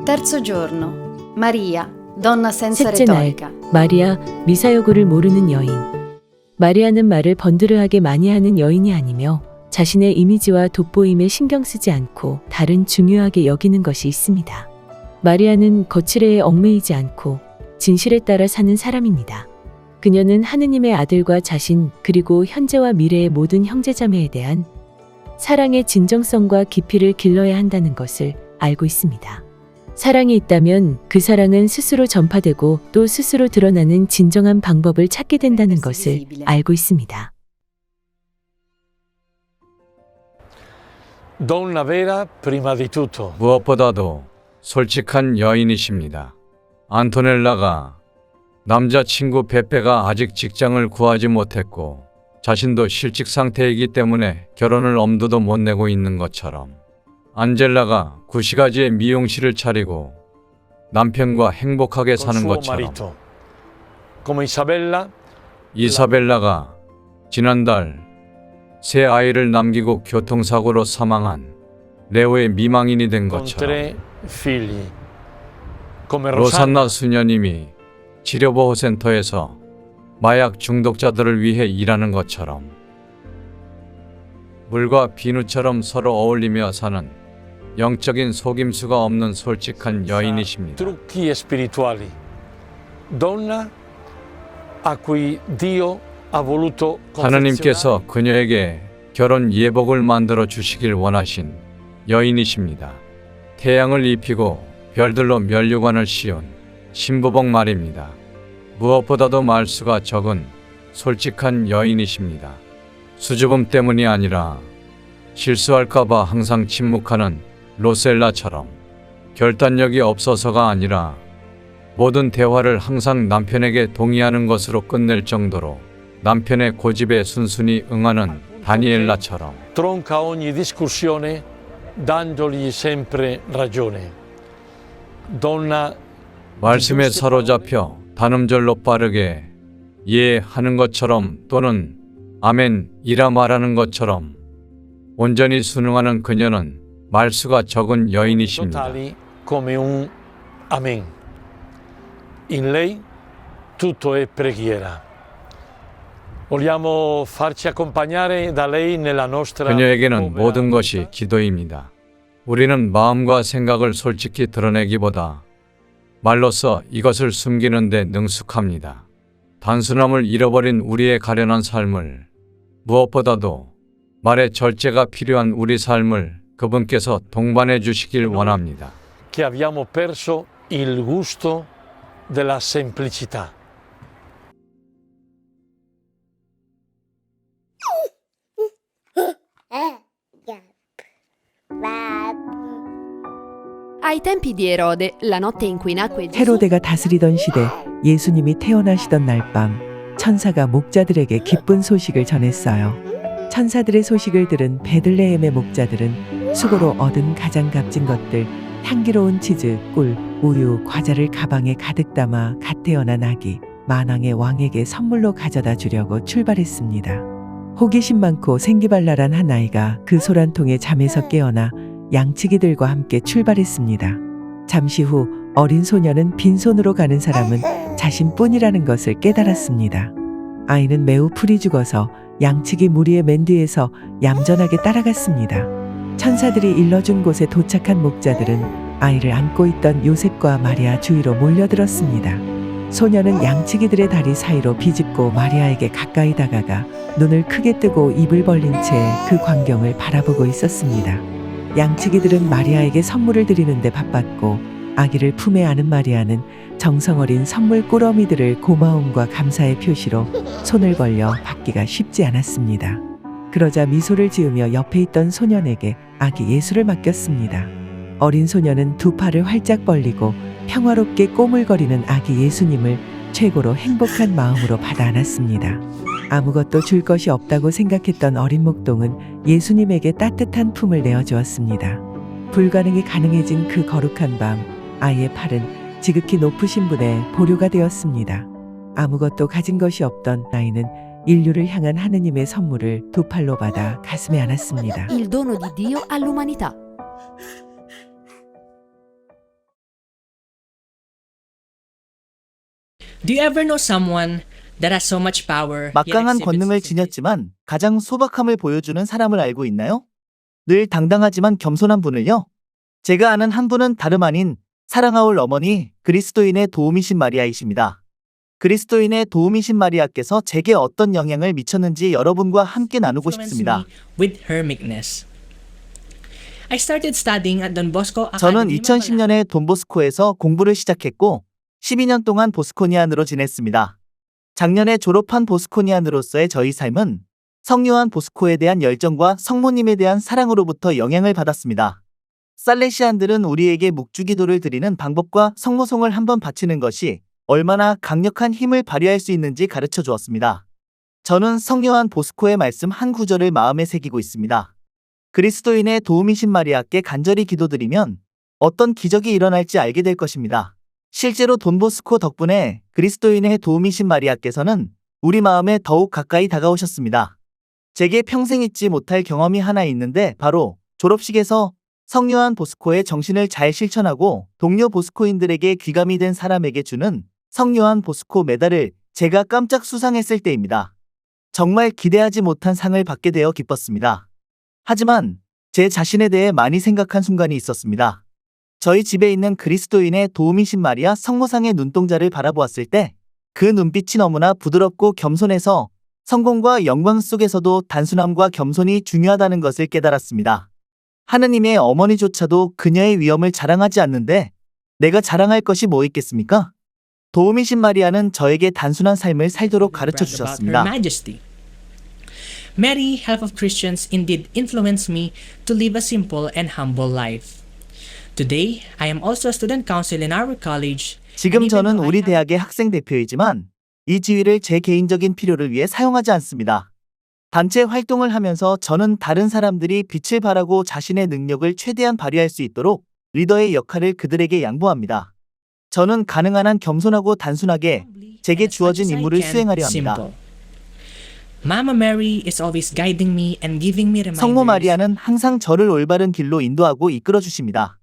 Terzo giorno. Maria, donna senza 셋째 날, retorica. 마리아, 미사여구를 모르는 여인. 마리아는 말을 번드르하게 많이 하는 여인이 아니며 자신의 이미지와 돋보임에 신경 쓰지 않고 다른 중요하게 여기는 것이 있습니다. 마리아는 거칠애에 얽매이지 않고 진실에 따라 사는 사람입니다. 그녀는 하느님의 아들과 자신 그리고 현재와 미래의 모든 형제자매에 대한 사랑의 진정성과 깊이를 길러야 한다는 것을 알고 있습니다. 사랑이 있다면 그 사랑은 스스로 전파되고 또 스스로 드러나는 진정한 방법을 찾게 된다는 것을 알고 있습니다. Donna vera prima di tutto. 무엇보다도 솔직한 여인이십니다. 안토넬라가 남자친구 베페가 아직 직장을 구하지 못했고 자신도 실직 상태이기 때문에 결혼을 엄두도 못 내고 있는 것처럼 안젤라가 구시가지의 미용실을 차리고 남편과 행복하게 Con 사는 suo 것처럼 marito. Come Isabella, 이사벨라가 지난달 새 아이를 남기고 교통사고로 사망한 레오의 미망인이 된 con 것처럼 3 figli. Come 로산나 Rosanna, 수녀님이 치료보호센터에서 마약 중독자들을 위해 일하는 것처럼 물과 비누처럼 서로 어울리며 사는 영적인 속임수가 없는 솔직한 여인이십니다. trucchi spirituali. Donna a cui Dio ha voluto 하느님께서 confezionare 그녀에게 결혼 예복을 만들어 주시길 원하신 여인이십니다. 태양을 입히고 별들로 면류관을 씌운 신부복 말입니다. 무엇보다도 말수가 적은 솔직한 여인이십니다. 수줍음 때문이 아니라 실수할까봐 항상 침묵하는 로셀라처럼 결단력이 없어서가 아니라 모든 대화를 항상 남편에게 동의하는 것으로 끝낼 정도로 남편의 고집에 순순히 응하는 다니엘라처럼 tronca ogni discussione dandogli sempre ragione. Donna 말씀에 사로잡혀 단음절로 빠르게 예 하는 것처럼 또는 아멘이라 말하는 것처럼 온전히 순응하는 그녀는 말수가 적은 여인이십니다. totali come un amen. In lei tutto è preghiera. Vogliamo farci accompagnare da lei nella nostra 그녀에게는 povera 모든 vita? 것이 기도입니다. 우리는 마음과 생각을 솔직히 드러내기보다 말로써 이것을 숨기는 데 능숙합니다. 단순함을 잃어버린 우리의 가련한 삶을, 무엇보다도 말의 절제가 필요한 우리 삶을 그분께서 동반해 주시길 원합니다. Che abbiamo perso il gusto della semplicità. Ai tempi di Erode, la notte in cui nacque Gesù, 헤로데가 다스리던 시대 예수님이 태어나시던 날 밤 천사가 목자들에게 기쁜 소식을 전했어요. 천사들의 소식을 들은 베들레헴의 목자들은 수고로 얻은 가장 값진 것들 향기로운 치즈, 꿀, 우유, 과자를 가방에 가득 담아 갓 태어난 아기 만왕의 왕에게 선물로 가져다 주려고 출발했습니다. 호기심 많고 생기발랄한 한 아이가 그 소란통에 잠에서 깨어나 양치기들과 함께 출발했습니다. 잠시 후 어린 소녀는 빈손으로 가는 사람은 자신뿐이라는 것을 깨달았습니다. 아이는 매우 풀이 죽어서 양치기 무리의 맨 뒤에서 얌전하게 따라갔습니다. 천사들이 일러준 곳에 도착한 목자들은 아이를 안고 있던 요셉과 마리아 주위로 몰려들었습니다. 소녀는 양치기들의 다리 사이로 비집고 마리아에게 가까이 다가가 눈을 크게 뜨고 입을 벌린 채 그 광경을 바라보고 있었습니다. 양치기들은 마리아에게 선물을 드리는데 바빴고 아기를 품에 안은 마리아는 정성어린 선물 꾸러미들을 고마움과 감사의 표시로 손을 벌려 받기가 쉽지 않았습니다. 그러자 미소를 지으며 옆에 있던 소년에게 아기 예수를 맡겼습니다. 어린 소년은 두 팔을 활짝 벌리고 평화롭게 꼬물거리는 아기 예수님을 최고로 행복한 마음으로 받아 안았습니다. 아무것도 줄 것이 없다고 생각했던 어린 목동은 예수님에게 따뜻한 품을 내어주었습니다. 불가능이 가능해진 그 거룩한 밤, 아이의 팔은 지극히 높으신 분의 보류가 되었습니다. 아무것도 가진 것이 없던 아이는 인류를 향한 하느님의 선물을 두 팔로 받아 가슴에 안았습니다. il dono di Dio all'umanità. Do you ever know someone that has so much power, yet 막강한 exhibits 권능을 simplicity? 지녔지만 가장 소박함을 보여주는 사람을 알고 있나요? 늘 당당하지만 겸손한 분을요. 제가 아는 한 분은 다름 아닌 사랑하올 어머니 그리스도인의 도우미신 마리아이십니다. 그리스도인의 도우미신 마리아께서 제게 어떤 영향을 미쳤는지 여러분과 함께 나누고 Influenced 싶습니다. me with her meekness. I started studying at Don Bosco 저는 Academy. 2010년에 돈보스코에서 공부를 시작했고 12년 동안 보스코니안으로 지냈습니다. 작년에 졸업한 보스코니안으로서의 저희 삶은 성요한 보스코에 대한 열정과 성모님에 대한 사랑으로부터 영향을 받았습니다. 살레시안들은 우리에게 묵주기도를 드리는 방법과 성모송을 한번 바치는 것이 얼마나 강력한 힘을 발휘할 수 있는지 가르쳐 주었습니다. 저는 성요한 보스코의 말씀 한 구절을 마음에 새기고 있습니다. 그리스도인의 도우미신 마리아께 간절히 기도드리면 어떤 기적이 일어날지 알게 될 것입니다. 실제로 돈보스코 덕분에 그리스도인의 도우미신 마리아께서는 우리 마음에 더욱 가까이 다가오셨습니다. 제게 평생 잊지 못할 경험이 하나 있는데 바로 졸업식에서 성요한 보스코의 정신을 잘 실천하고 동료 보스코인들에게 귀감이 된 사람에게 주는 성요한 보스코 메달을 제가 깜짝 수상했을 때입니다. 정말 기대하지 못한 상을 받게 되어 기뻤습니다. 하지만 제 자신에 대해 많이 생각한 순간이 있었습니다. 저희 집에 있는 그리스도인의 도우미신 마리아 성모상의 눈동자를 바라보았을 때 그 눈빛이 너무나 부드럽고 겸손해서 성공과 영광 속에서도 단순함과 겸손이 중요하다는 것을 깨달았습니다. 하느님의 어머니조차도 그녀의 위엄을 자랑하지 않는데 내가 자랑할 것이 뭐 있겠습니까? 도우미신 마리아는 저에게 단순한 삶을 살도록 가르쳐 brag about her 주셨습니다. majesty. Mary, help of Christians, indeed influenced me to live a simple and humble life. Today, I am also a student council in our college. 지금 and even 저는 though I 우리 have 대학의 학생 대표이지만 이 지위를 제 개인적인 필요를 위해 사용하지 않습니다. 단체 활동을 하면서 저는 다른 사람들이 빛을 발하고 자신의 능력을 최대한 발휘할 수 있도록 리더의 역할을 그들에게 양보합니다. 저는 가능한 한 겸손하고 단순하게 제게 주어진 임무를 수행하려 합니다. Mama Mary is always guiding me and giving me reminders. 성모 마리아는 항상 저를 올바른 길로 인도하고 이끌어 주십니다.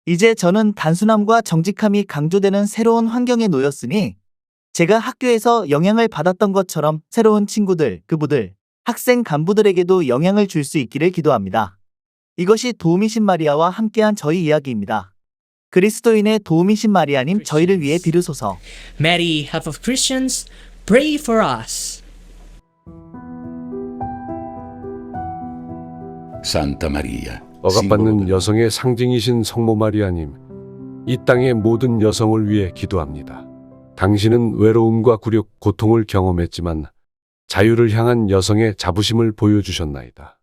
이제 저는 단순함과 정직함이 강조되는 새로운 환경에 놓였으니 제가 학교에서 영향을 받았던 것처럼 새로운 친구들, 그부들, 학생 간부들에게도 영향을 줄 수 있기를 기도합니다. 이것이 도우미신 마리아와 함께한 저희 이야기입니다. 그리스도인의 도우미신 마리아님 저희를 위해 비르소서. Mary, help of Christians, pray for us. Santa Maria, 억압받는 여성의 상징이신 성모 마리아님, 이 땅의 모든 여성을 위해 기도합니다. 당신은 외로움과 굴욕, 고통을 경험했지만 자유를 향한 여성의 자부심을 보여주셨나이다.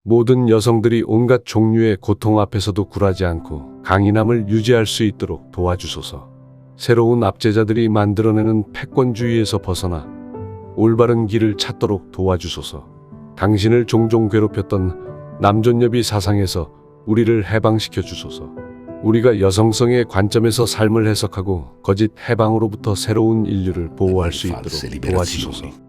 모든 여성들이 온갖 종류의 고통 앞에서도 굴하지 않고 강인함을 유지할 수 있도록 도와주소서. 새로운 압제자들이 만들어내는 패권주의에서 벗어나 올바른 길을 찾도록 도와주소서. 당신을 종종 괴롭혔던 남존여비 사상에서 우리를 해방시켜 주소서. 우리가 여성성의 관점에서 삶을 해석하고 거짓 해방으로부터 새로운 인류를 보호할 수 있도록 도와주소서.